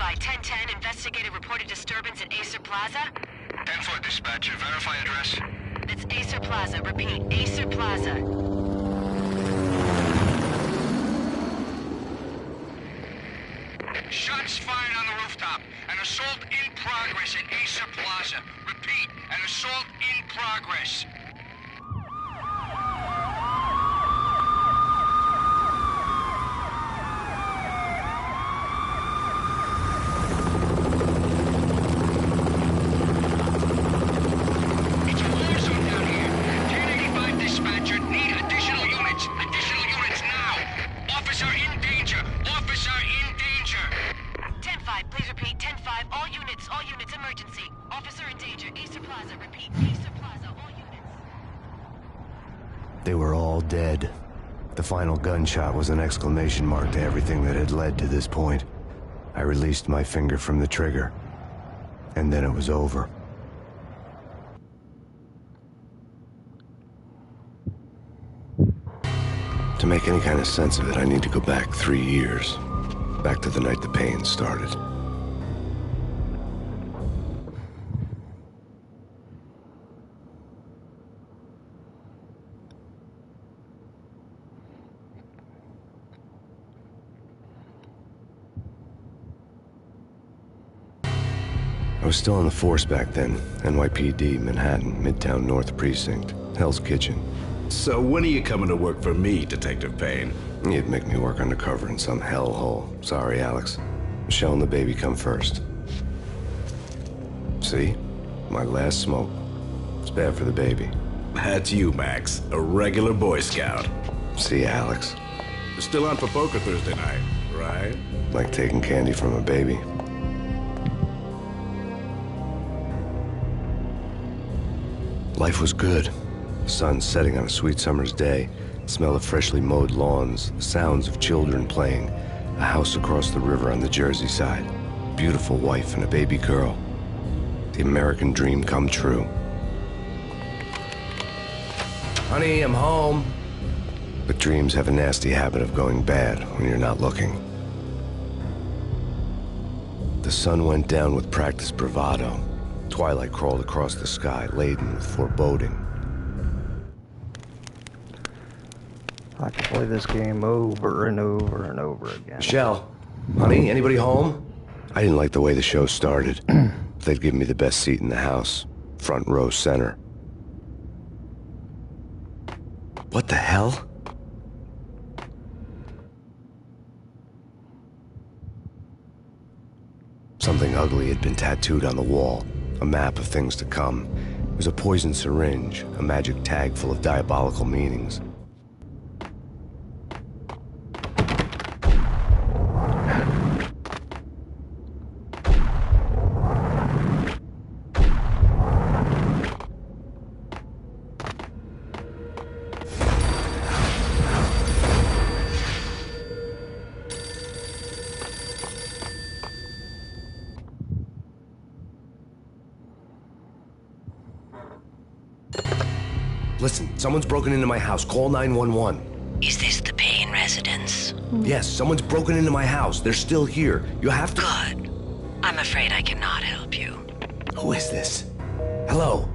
by. 1010, investigated reported disturbance at Acer Plaza. 10-4 dispatcher, verify address. It's Acer Plaza, repeat, Acer Plaza. Shots fired on the rooftop. An assault in progress at Acer Plaza. Repeat, an assault in progress. It's a war zone down here. 1085 dispatcher, need additional units. Additional units now. Officer in danger. Officer in danger. 10-5, please repeat. 10-5, all units, emergency. Officer in danger, Acer Plaza, repeat, Acer Plaza, all units. They were all dead. The final gunshot was an exclamation mark to everything that had led to this point. I released my finger from the trigger, and then it was over. To make any kind of sense of it, I need to go back 3 years. Back to the night the Payne started. I was still on the force back then. NYPD, Manhattan, Midtown North Precinct, Hell's Kitchen. So when are you coming to work for me, Detective Payne? You'd make me work undercover in some hellhole. Sorry, Alex. Michelle and the baby come first. See? My last smoke. It's bad for the baby. That's you, Max. A regular Boy Scout. See, Alex? You're still on for poker Thursday night, right? Like taking candy from a baby. Life was good. The sun setting on a sweet summer's day. The smell of freshly mowed lawns. The sounds of children playing. A house across the river on the Jersey side. Beautiful wife and a baby girl. The American dream come true. Honey, I'm home. But dreams have a nasty habit of going bad when you're not looking. The sun went down with practiced bravado. Twilight crawled across the sky, laden with foreboding. I could play this game over and over and over again. Michelle, honey, anybody home? I didn't like the way the show started. They'd give me the best seat in the house, front row center. What the hell? Something ugly had been tattooed on the wall. A map of things to come. It was a poison syringe, a magic tag full of diabolical meanings. Listen, someone's broken into my house. Call 911. Is this the Payne residence? Yes, someone's broken into my house. They're still here. You have to... Good. I'm afraid I cannot help you. Who is this? Hello?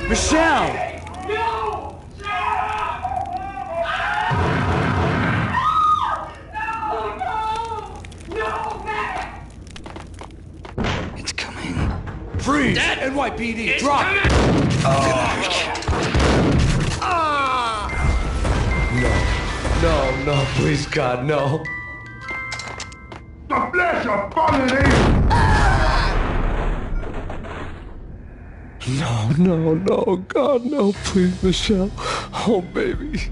Michelle! No! No, Matt! It's coming. Freeze! NYPD, drop! No, please, God, no. of felony! No, God, no, please, Michelle. Oh, baby.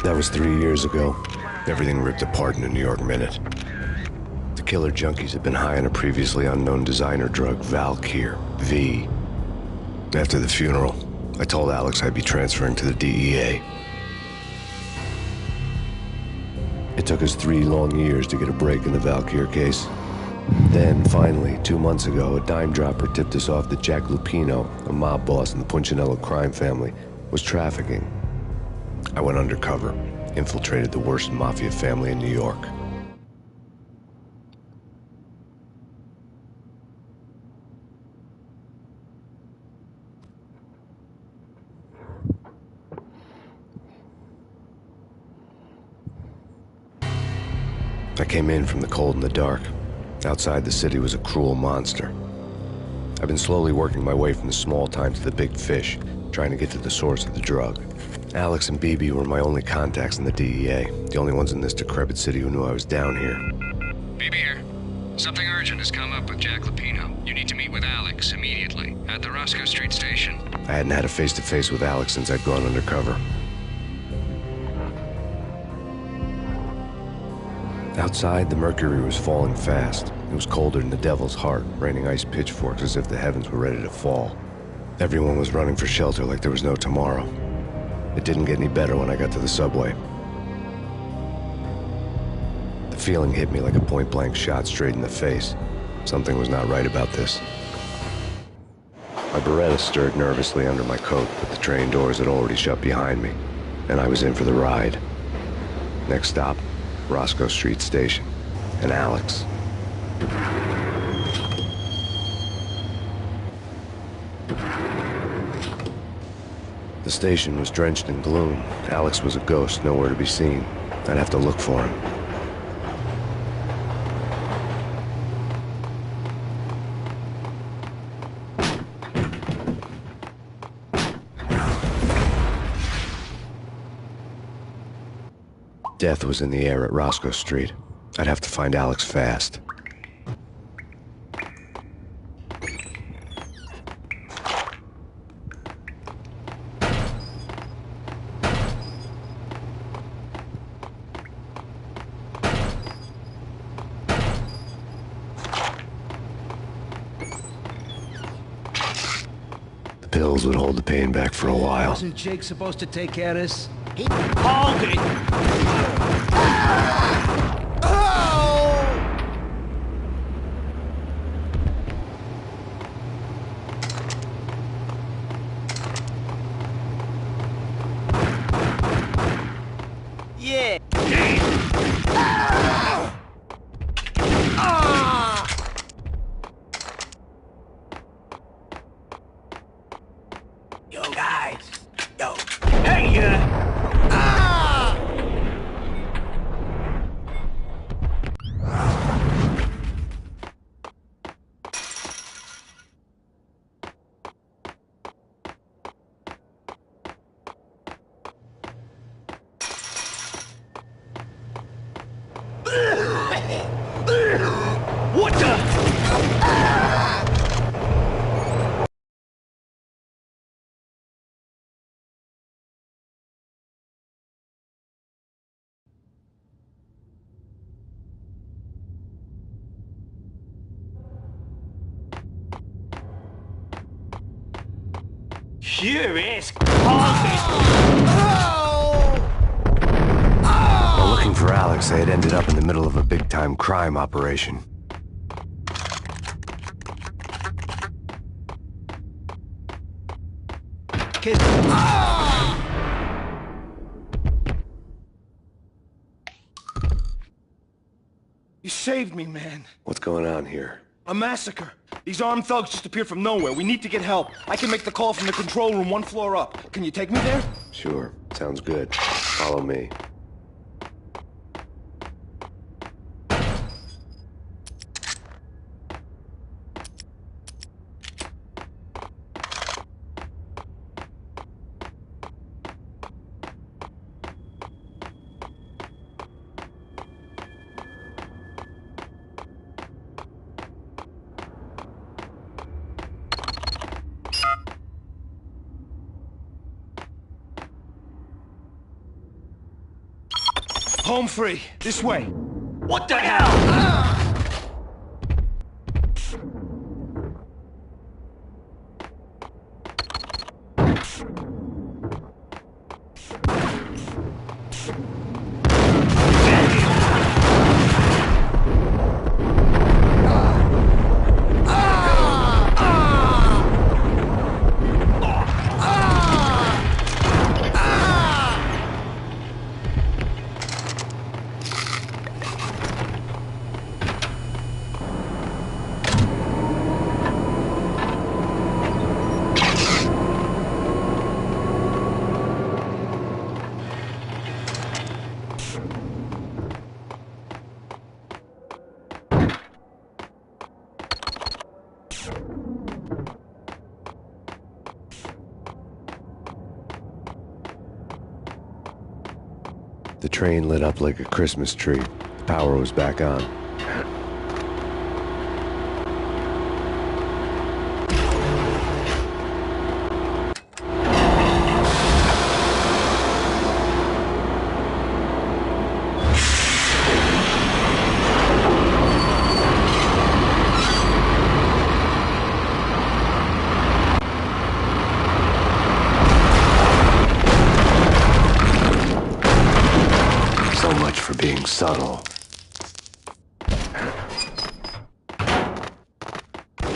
That was 3 years ago. Everything ripped apart in a New York minute. The killer junkies had been high on a previously unknown designer drug, Valkyr, V. After the funeral, I told Alex I'd be transferring to the DEA. It took us 3 long years to get a break in the Valkyr case. Then, finally, 2 months ago, a dime dropper tipped us off that Jack Lupino, a mob boss in the Punchinello crime family, was trafficking. I went undercover, infiltrated the worst mafia family in New York. I came in from the cold and the dark. Outside, the city was a cruel monster. I've been slowly working my way from the small time to the big fish, trying to get to the source of the drug. Alex and BB were my only contacts in the DEA, the only ones in this decrepit city who knew I was down here. BB here. Something urgent has come up with Jack Lupino. You need to meet with Alex immediately at the Roscoe Street station. I hadn't had a face-to-face with Alex since I'd gone undercover. Outside, the mercury was falling fast. It was colder than the devil's heart, raining ice pitchforks as if the heavens were ready to fall. Everyone was running for shelter like there was no tomorrow. It didn't get any better when I got to the subway. The feeling hit me like a point-blank shot straight in the face. Something was not right about this. My Beretta stirred nervously under my coat, but the train doors had already shut behind me, and I was in for the ride. Next stop, Roscoe Street Station, and Alex. The station was drenched in gloom. Alex was a ghost, nowhere to be seen. I'd have to look for him. Death was in the air at Roscoe Street. I'd have to find Alex fast. The pills would hold the pain back for a while. Wasn't Jake supposed to take care of this? He called it! Yeah! Yo, guys! Yo! Hey, What the? Here is While looking for Alex, I had ended up in the middle of a big-time crime operation. Kiss. saved me, man. What's going on here? A massacre. These armed thugs just appeared from nowhere. We need to get help. I can make the call from the control room 1 floor up. Can you take me there? Sure. Sounds good. Follow me. Home free. This way. What the hell? The train lit up like a Christmas tree. The power was back on. So much for being subtle.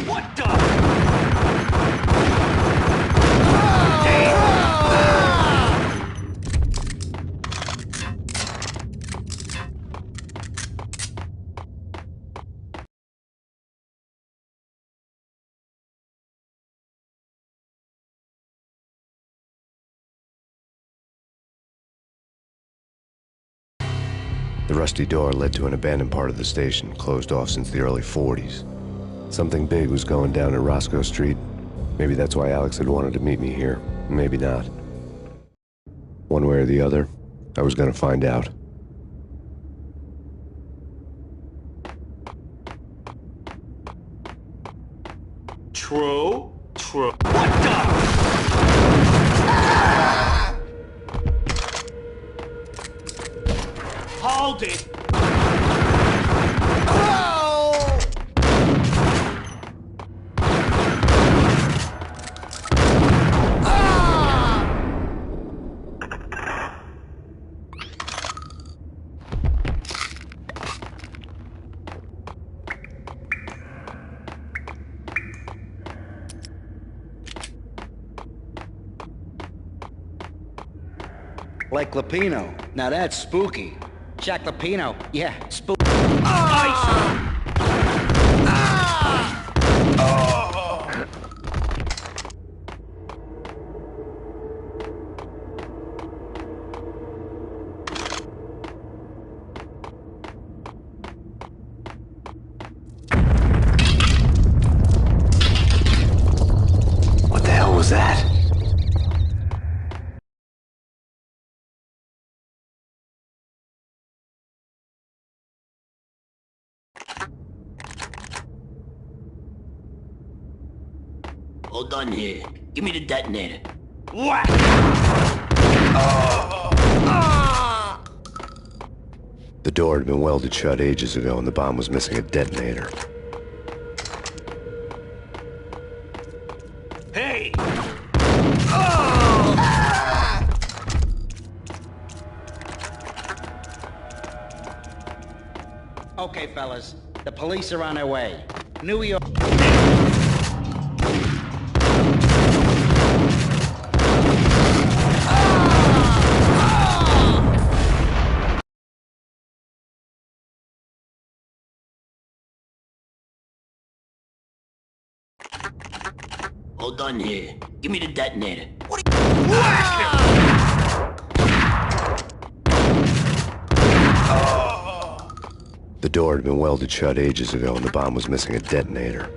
What the? The rusty door led to an abandoned part of the station, closed off since the early 40s. Something big was going down at Roscoe Street. Maybe that's why Alex had wanted to meet me here. Maybe not. One way or the other, I was gonna find out. True. What the? Hold it! Like Lapino. Now that's spooky. Jack Lapino. Yeah, spooky. What the hell was that? Hold on here. Give me the detonator. Whack! The door had been welded shut ages ago and the bomb was missing a detonator. Hey! Okay, fellas. The police are on their way. New York. All done here. Give me the detonator. The door had been welded shut ages ago, and the bomb was missing a detonator.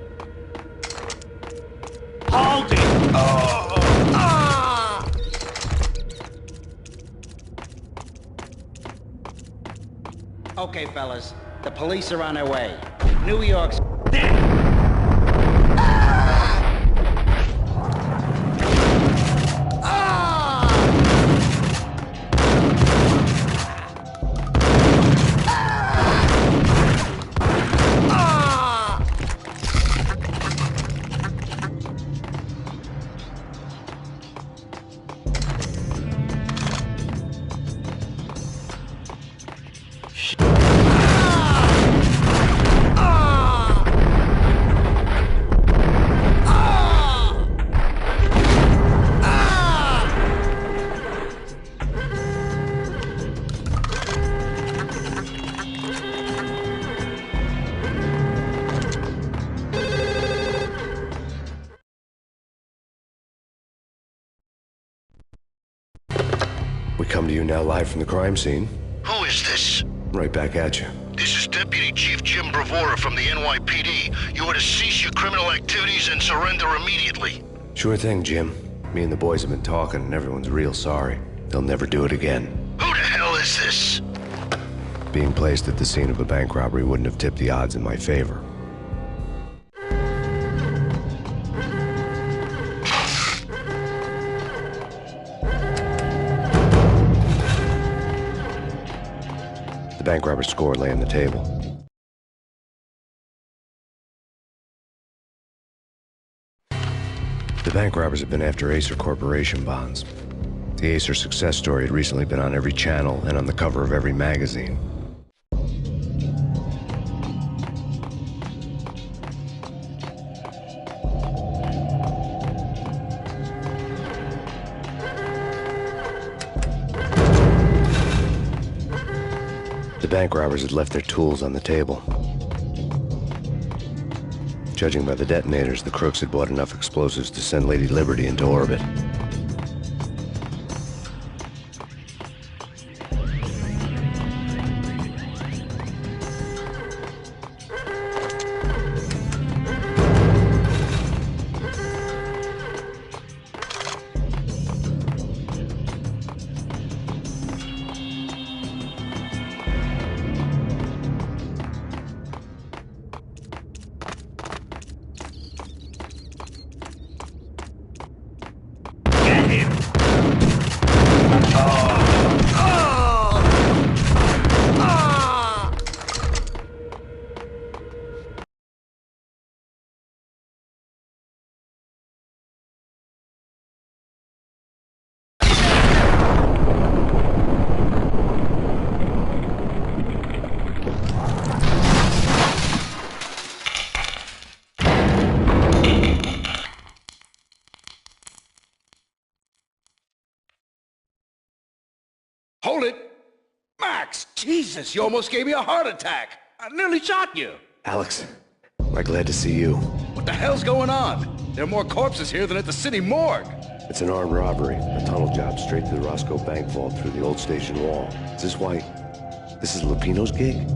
Hold it! Okay, fellas. The police are on their way. New York's... We come to you now live from the crime scene. Who is this? Right back at you. This is Deputy Chief Jim Bravura from the NYPD. You are to cease your criminal activities and surrender immediately. Sure thing, Jim. Me and the boys have been talking, and everyone's real sorry. They'll never do it again. Who the hell is this? Being placed at the scene of a bank robbery wouldn't have tipped the odds in my favor. The bank robber's score lay on the table. The bank robbers have been after Acer Corporation bonds. The Acer success story had recently been on every channel and on the cover of every magazine. The bank robbers had left their tools on the table. Judging by the detonators, the crooks had bought enough explosives to send Lady Liberty into orbit. Hold it! Max! Jesus, you almost gave me a heart attack! I nearly shot you! Alex, am I glad to see you. What the hell's going on? There are more corpses here than at the city morgue! It's an armed robbery, a tunnel job straight to the Roscoe Bank vault through the old station wall. Is this why... this is Lupino's gig?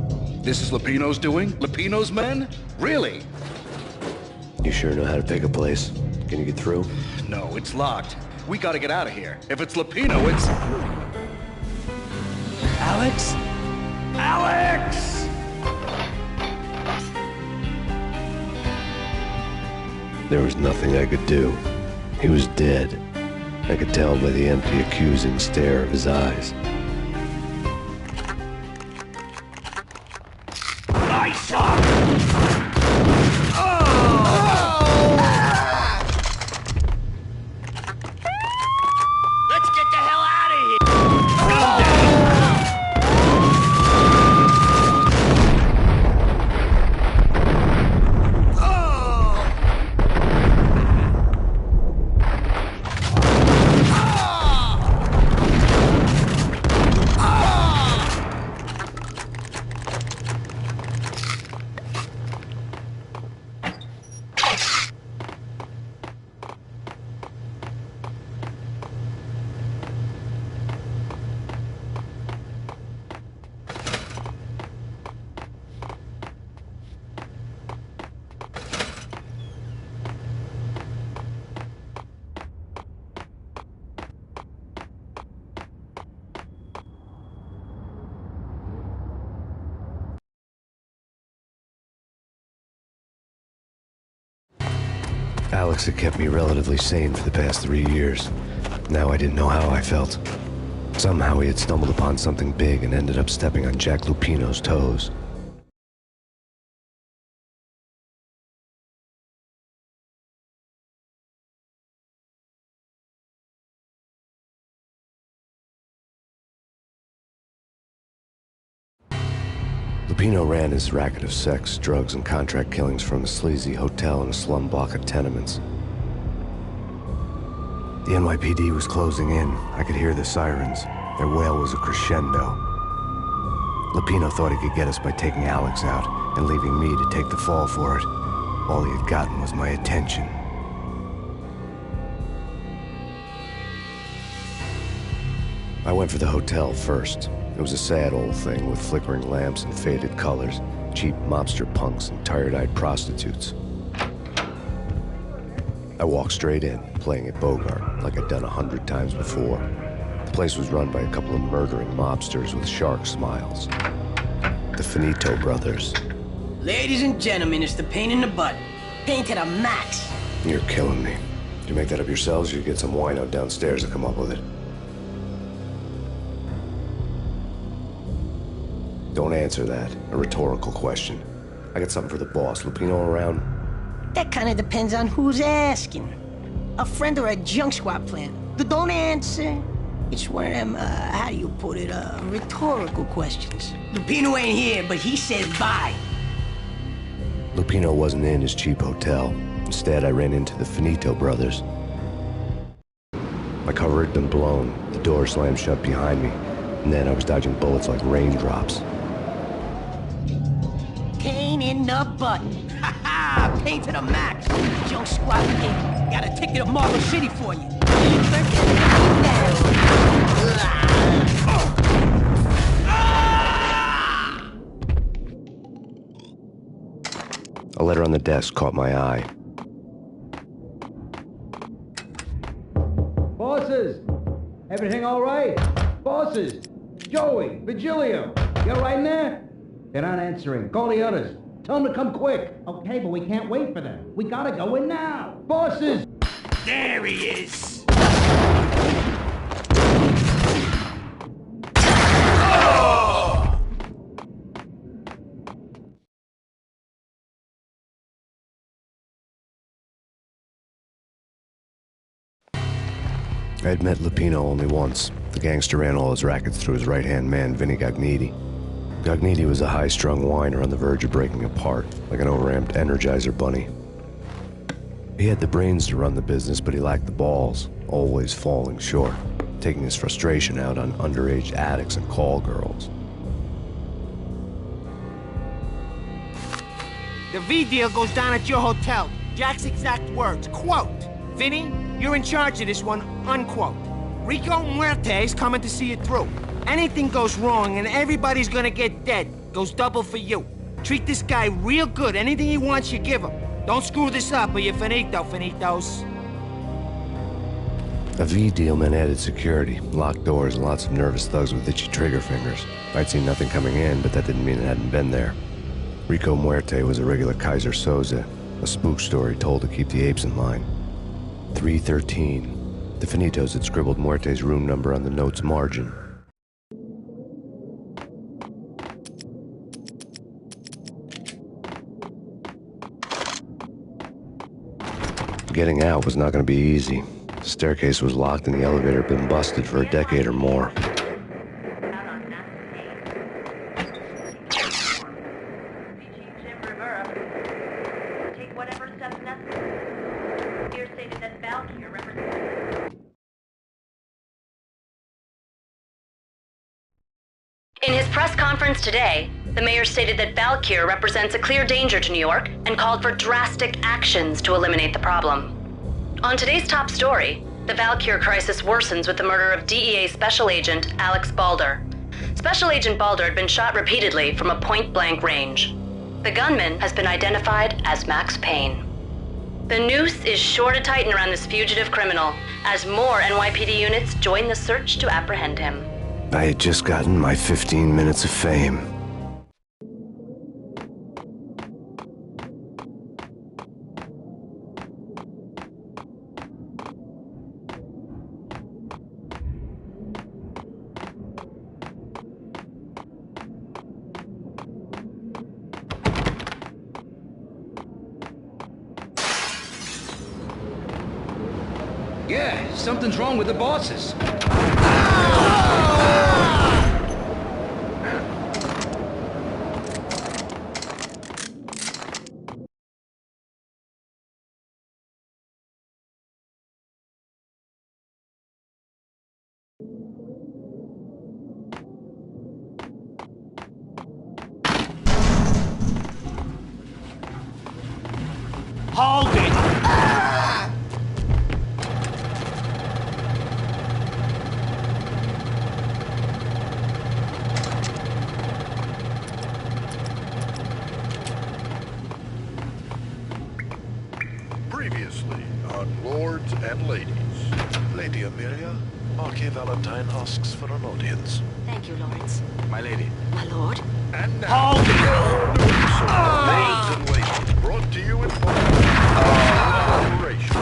This is Lupino's doing? Lupino's men? Really? You sure know how to pick a place. Can you get through? No, it's locked. We gotta get out of here. If it's Lupino, it's... Alex? Alex! There was nothing I could do. He was dead. I could tell by the empty, accusing stare of his eyes. Nice shot! Let's get the hell out of here! Alex had kept me relatively sane for the past 3 years. Now I didn't know how I felt. Somehow he had stumbled upon something big and ended up stepping on Jack Lupino's toes. Lupino ran his racket of sex, drugs, and contract killings from a sleazy hotel in a slum block of tenements. The NYPD was closing in. I could hear the sirens. Their wail was a crescendo. Lupino thought he could get us by taking Alex out and leaving me to take the fall for it. All he had gotten was my attention. I went for the hotel first. It was a sad old thing with flickering lamps and faded colors, cheap mobster punks and tired-eyed prostitutes. I walked straight in, playing at Bogart, like I'd done 100 times before. The place was run by a couple of murdering mobsters with shark smiles. The Finito brothers. Ladies and gentlemen, it's the Payne in the butt. Payne to the max. You're killing me. Did you make that up yourselves, or you get some wino downstairs to come up with it? Don't answer that. A rhetorical question. I got something for the boss. Lupino around? That kind of depends on who's asking. A friend or a junk squad plan. Don't answer. It's one of them, how do you put it, rhetorical questions. Lupino ain't here, but he said bye. Lupino wasn't in his cheap hotel. Instead, I ran into the Finito brothers. My cover had been blown. The door slammed shut behind me. And then I was dodging bullets like raindrops. Payne in the butt. Ha ha! Payne to the max. Junk squad brigade. Got a ticket to Marble City for you. A letter on the desk caught my eye. Bosses! Everything all right? Bosses! Joey! Virgilio! You all right in there? They're not answering. Call the others. Tell them to come quick. Okay, but we can't wait for them. We gotta go in now. Bosses! There he is! I had met Lupino only once. The gangster ran all his rackets through his right-hand man, Vinny Gagniti. Gagniti was a high-strung whiner on the verge of breaking apart, like an overamped Energizer bunny. He had the brains to run the business, but he lacked the balls, always falling short, taking his frustration out on underage addicts and call girls. The V deal goes down at your hotel. Jack's exact words, quote, "Vinny, you're in charge of this one," unquote. Rico Muerte's coming to see it through. Anything goes wrong and everybody's gonna get dead. Goes double for you. Treat this guy real good. Anything he wants, you give him. Don't screw this up or you're finito, finitos. A V deal meant added security, locked doors, and lots of nervous thugs with itchy trigger fingers. I'd seen nothing coming in, but that didn't mean it hadn't been there. Rico Muerte was a regular Kaiser Soze, a spook story told to keep the apes in line. 313. The Finitos had scribbled Muerte's room number on the note's margin. Getting out was not going to be easy. The staircase was locked and the elevator had been busted for a decade or more. In his press conference today, the mayor stated that Valkyr represents a clear danger to New York and called for drastic actions to eliminate the problem. On today's top story, the Valkyr crisis worsens with the murder of DEA Special Agent Alex Balder. Special Agent Balder had been shot repeatedly from a point-blank range. The gunman has been identified as Max Payne. The noose is sure to tighten around this fugitive criminal as more NYPD units join the search to apprehend him. I had just gotten my 15 minutes of fame. Yeah, something's wrong with the bosses. Hold it! Previously on Lords and Ladies. Lady Amelia, Marquis Valentine asks for an audience. Thank you, Lawrence. My lady. My lord. And now, Hold it! Lords and Ladies, brought to you in part operation.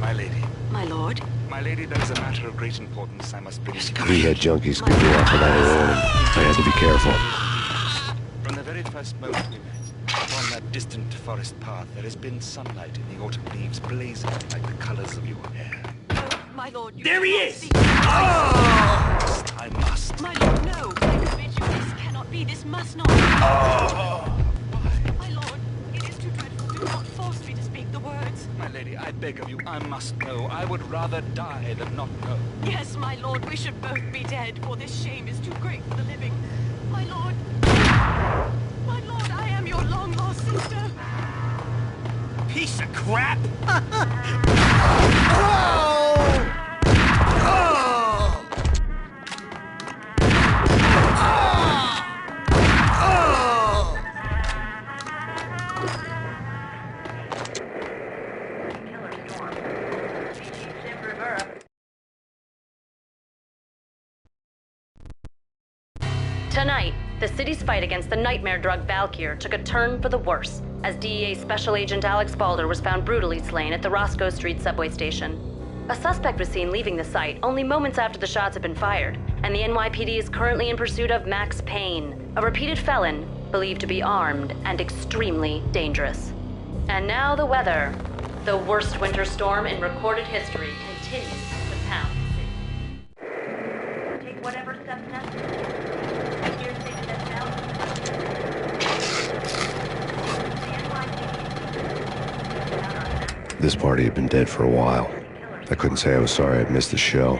My lady. My lord. My lady, there is a matter of great importance I must bring to you. We had junkies could go off without a warning. I had to be careful. From the very first moment we met, upon that distant forest path, there has been sunlight in the autumn leaves blazing like the colors of your hair. Oh, my lord. There he is! I must. My lord, no. I forbid you. This cannot be. This must not. My lord, it is too dreadful. Do not force me to speak the words. My lady, I beg of you, I must know. I would rather die than not know. Yes, my lord, we should both be dead, for this shame is too great for the living. My lord, I am your long-lost sister. Piece of crap! Tonight, the city's fight against the nightmare drug Valkyr took a turn for the worse, as DEA Special Agent Alex Balder was found brutally slain at the Roscoe Street subway station. A suspect was seen leaving the site only moments after the shots had been fired, and the NYPD is currently in pursuit of Max Payne, a repeated felon believed to be armed and extremely dangerous. And now the weather. The worst winter storm in recorded history continues to pound the city. Take whatever steps necessary. This party had been dead for a while. I couldn't say I was sorry I'd missed the show.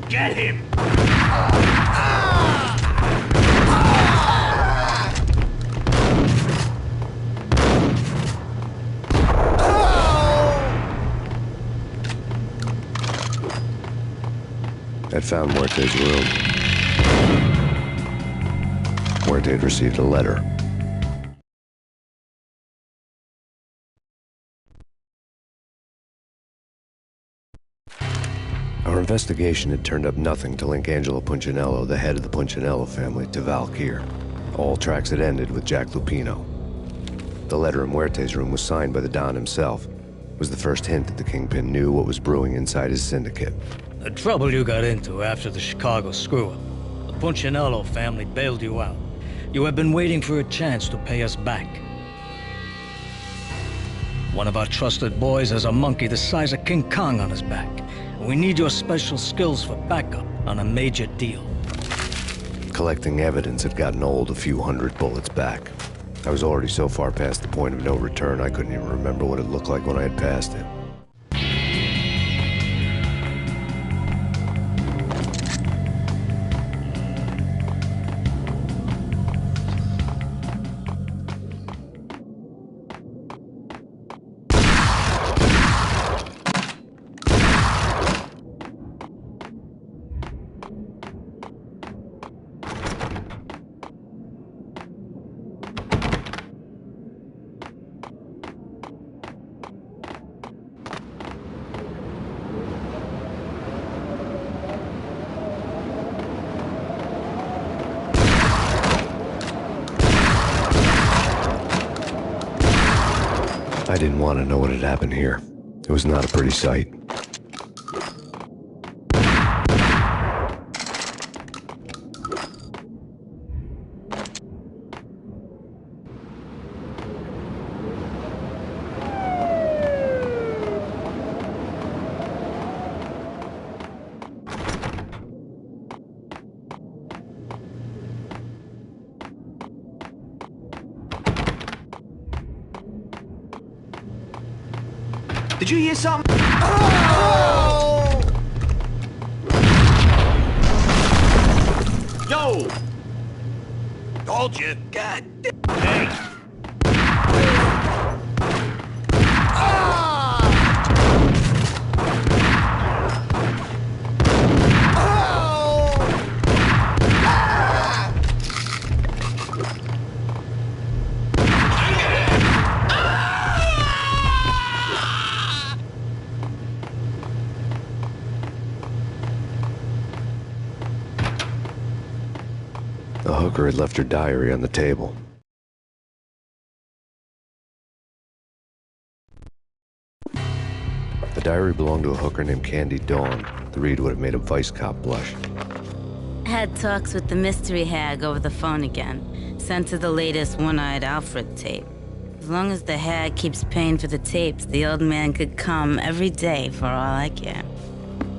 Get him! I'd found Muerte's room. Muerte had received a letter. Our investigation had turned up nothing to link Angelo Punchinello, the head of the Punchinello family, to Valkyr. All tracks had ended with Jack Lupino. The letter in Muerte's room was signed by the Don himself. It was the first hint that the Kingpin knew what was brewing inside his syndicate. The trouble you got into after the Chicago screw-up. The Punchinello family bailed you out. You have been waiting for a chance to pay us back. One of our trusted boys has a monkey the size of King Kong on his back. We need your special skills for backup on a major deal. Collecting evidence had gotten old a few hundred bullets back. I was already so far past the point of no return, I couldn't even remember what it looked like when I had passed it. I didn't want to know what had happened here. It was not a pretty sight. Did you hear something? Oh! Yo! Told you. God damn. Hey! The hooker had left her diary on the table. The diary belonged to a hooker named Candy Dawn. The read would have made a vice cop blush. Had talks with the mystery hag over the phone again. Sent her the latest One-Eyed Alfred tape. As long as the hag keeps paying for the tapes, the old man could come every day for all I care.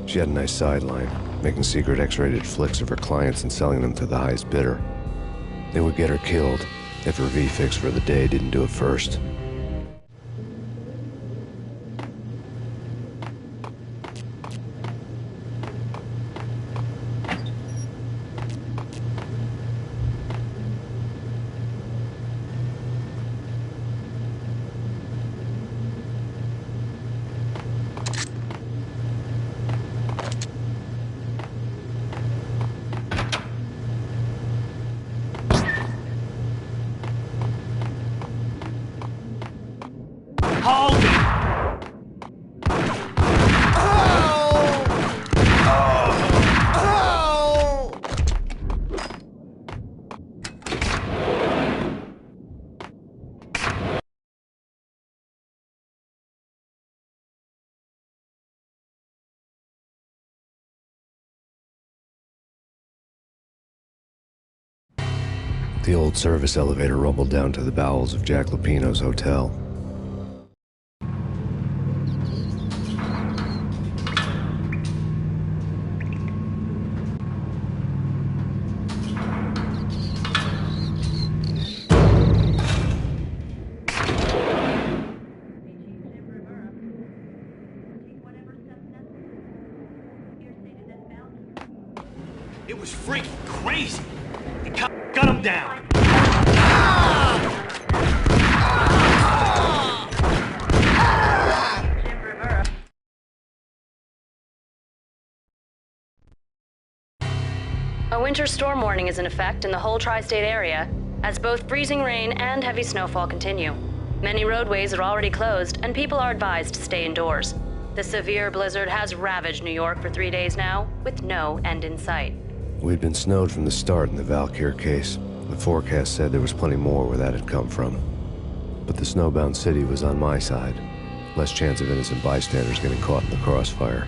She had a nice sideline, making secret X-rated flicks of her clients and selling them to the highest bidder. They would get her killed if her V-fix for the day didn't do it first. Hold it! The old service elevator rumbled down to the bowels of Jack Lupino's hotel. It was freaking crazy. The cop got him down. A winter storm warning is in effect in the whole tri-state area, as both freezing rain and heavy snowfall continue. Many roadways are already closed, and people are advised to stay indoors. The severe blizzard has ravaged New York for 3 days now, with no end in sight. We'd been snowed from the start in the Valkyr case. The forecast said there was plenty more where that had come from. But the snowbound city was on my side. Less chance of innocent bystanders getting caught in the crossfire.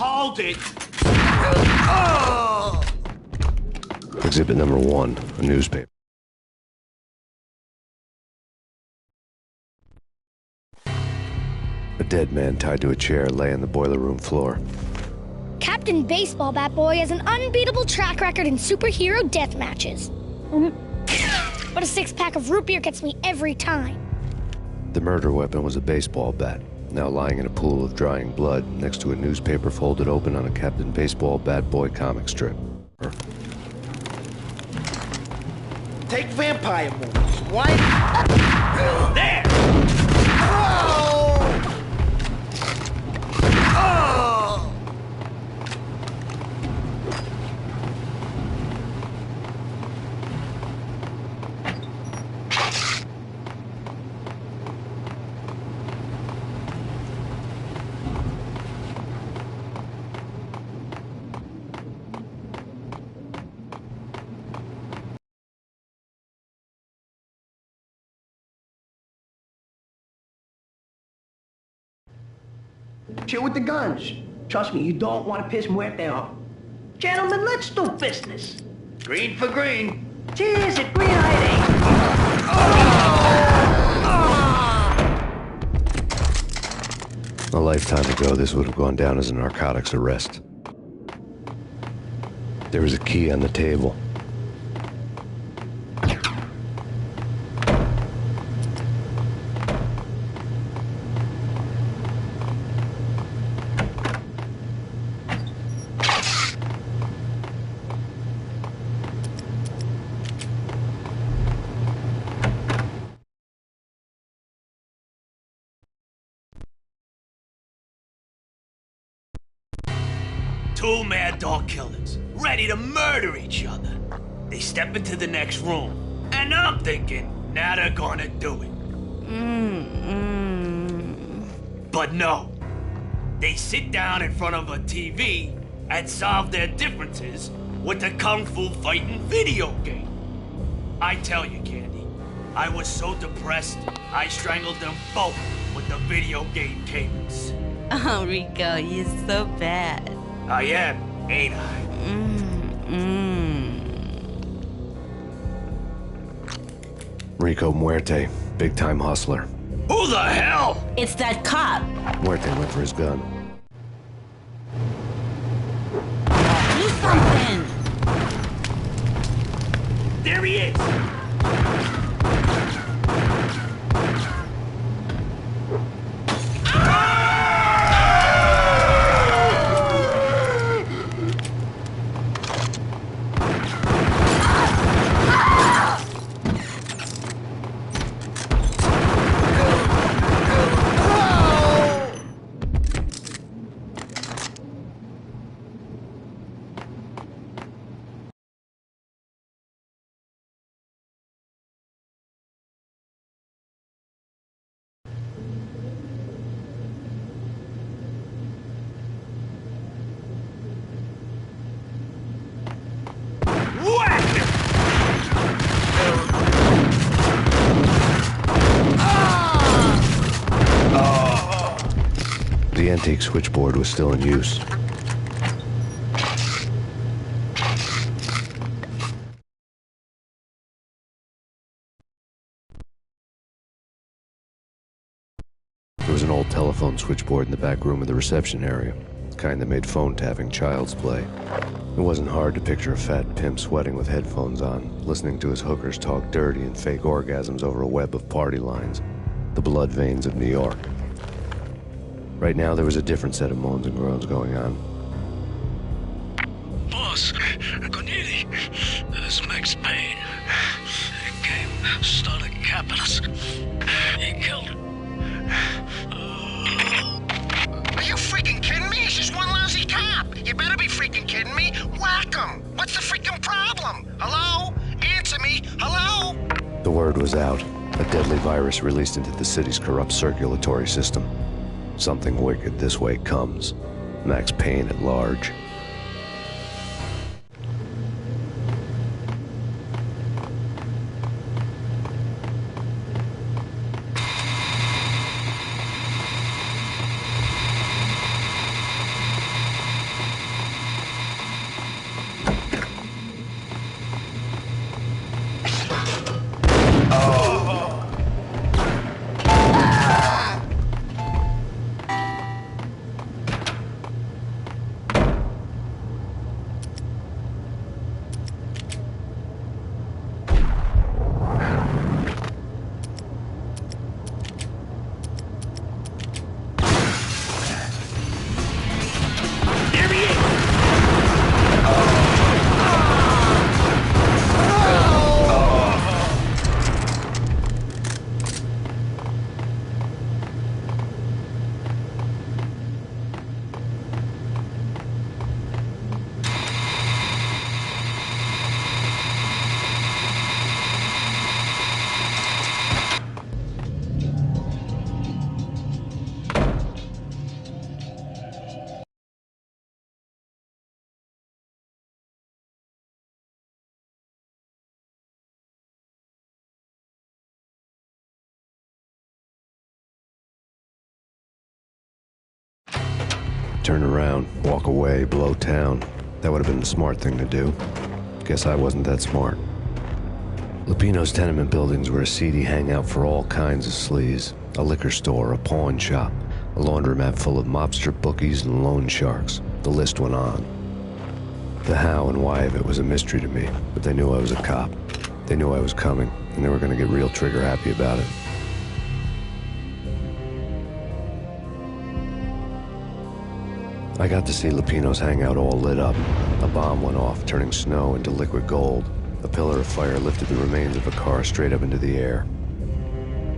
Hold it! Exhibit number 1, a newspaper. A dead man tied to a chair lay on the boiler room floor. Captain Baseball Bat Boy has an unbeatable track record in superhero death matches. But a 6-pack of root beer gets me every time. The murder weapon was a baseball bat, now lying in a pool of drying blood next to a newspaper folded open on a Captain Baseball Bat Boy comic strip. Take vampire moves. What? There! Shit with the guns. Trust me, you don't want to piss Muerte off. Gentlemen, let's do business. Green for green. Cheers, at green-eyed ain't. A lifetime ago, this would have gone down as a narcotics arrest. There was a key on the table. Two mad dog killers, ready to murder each other. They step into the next room, and I'm thinking, now they're gonna do it. But no. They sit down in front of a TV and solve their differences with a kung fu fighting video game. I tell you, Candy, I was so depressed, I strangled them both with the video game cables. Oh, Rico, you're so bad. I am, ain't I? Rico Muerte, big-time hustler. Who the hell? It's that cop. Muerte went for his gun. Do something. There he is. The antique switchboard was still in use. There was an old telephone switchboard in the back room of the reception area, the kind that made phone tapping child's play. It wasn't hard to picture a fat pimp sweating with headphones on, listening to his hookers talk dirty and fake orgasms over a web of party lines, the blood veins of New York. Right now, there was a different set of moans and groans going on. Boss, Cornelia, this is Max Payne. He came, started capping us. He killed him. Are you freaking kidding me? It's just one lousy cop. You better be freaking kidding me. Whack him. What's the freaking problem? Hello? Answer me. Hello? The word was out. A deadly virus released into the city's corrupt circulatory system. Something wicked this way comes. Max Payne at large. Turn around, walk away, blow town. That would have been the smart thing to do. Guess I wasn't that smart. Lupino's tenement buildings were a seedy hangout for all kinds of sleaze. A liquor store, a pawn shop, a laundromat full of mobster bookies and loan sharks. The list went on. The how and why of it was a mystery to me, but they knew I was a cop. They knew I was coming, and they were going to get real trigger happy about it. I got to see Lupino's hangout all lit up. A bomb went off, turning snow into liquid gold. A pillar of fire lifted the remains of a car straight up into the air.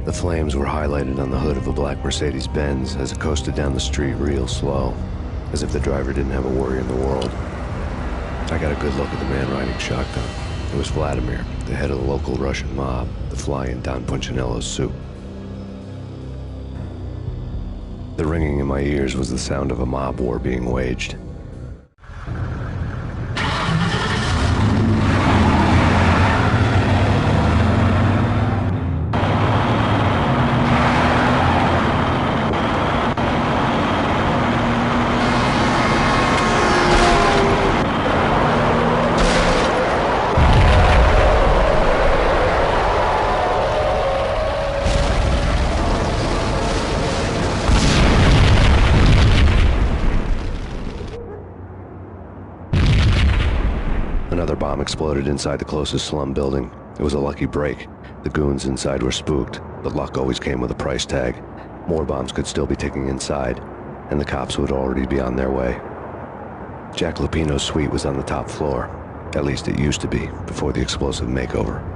The flames were highlighted on the hood of a black Mercedes-Benz as it coasted down the street real slow, as if the driver didn't have a worry in the world. I got a good look at the man riding shotgun. It was Vladimir, the head of the local Russian mob, the fly in Don Punchinello's soup. The ringing in my ears was the sound of a mob war being waged. Another bomb exploded inside the closest slum building. It was a lucky break. The goons inside were spooked, but luck always came with a price tag. More bombs could still be ticking inside, and the cops would already be on their way. Jack Lupino's suite was on the top floor. At least it used to be, before the explosive makeover.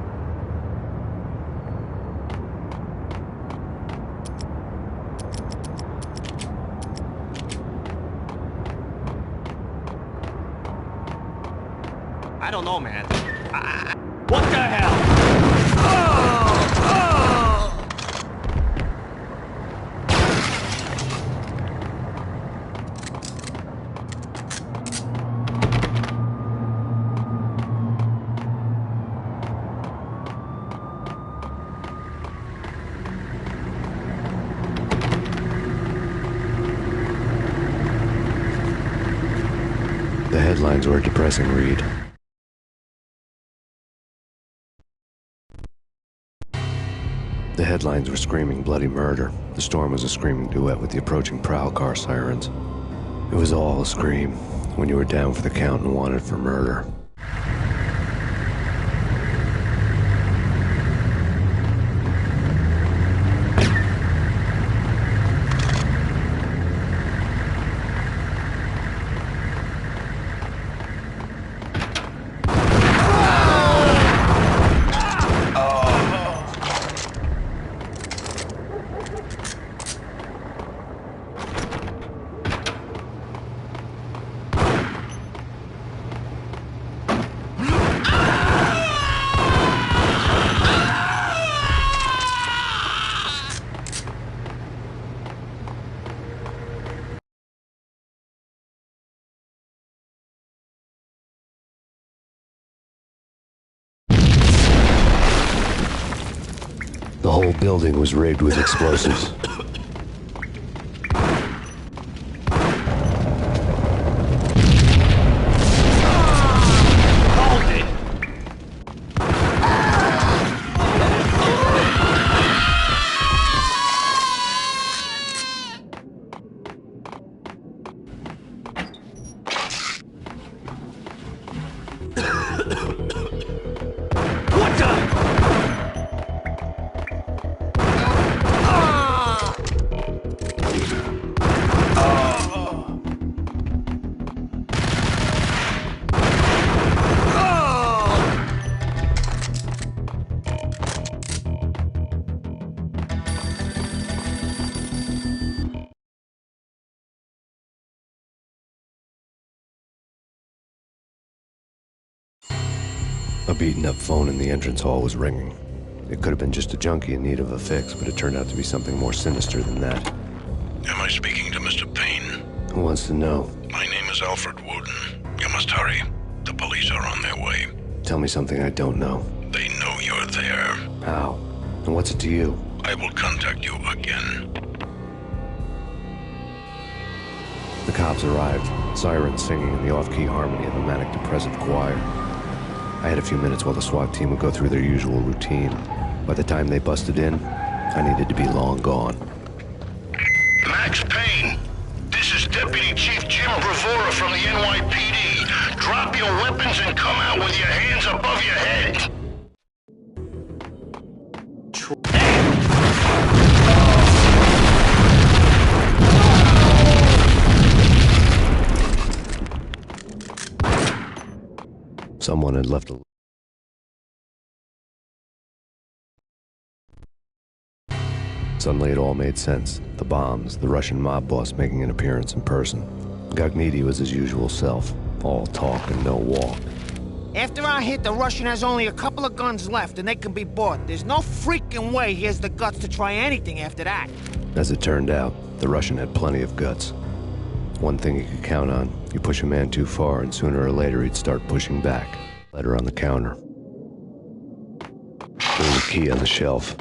I don't know, man. What the hell? The headlines were a depressing read. The headlines were screaming bloody murder. The storm was a screaming duet with the approaching prowl car sirens. It was all a scream when you were down for the count and wanted for murder. The whole building was rigged with explosives. A beaten-up phone in the entrance hall was ringing. It could have been just a junkie in need of a fix, but it turned out to be something more sinister than that. Am I speaking to Mr. Payne? Who wants to know? My name is Alfred Wooden. You must hurry. The police are on their way. Tell me something I don't know. They know you're there. How? And what's it to you? I will contact you again. The cops arrived, sirens singing in the off-key harmony of a manic-depressive choir. I had a few minutes while the SWAT team would go through their usual routine. By the time they busted in, I needed to be long gone. Max Payne, this is Deputy Chief Jim Bravura from the NYPD. Drop your weapons and come out with your hands above your head. Someone had left a... Suddenly it all made sense. The bombs, the Russian mob boss making an appearance in person. Gognitti was his usual self, all talk and no walk. After our hit, the Russian has only a couple of guns left, and they can be bought. There's no freaking way he has the guts to try anything after that. As it turned out, the Russian had plenty of guts. One thing you could count on, you push a man too far and sooner or later he'd start pushing back. Letter on the counter. There was a key on the shelf.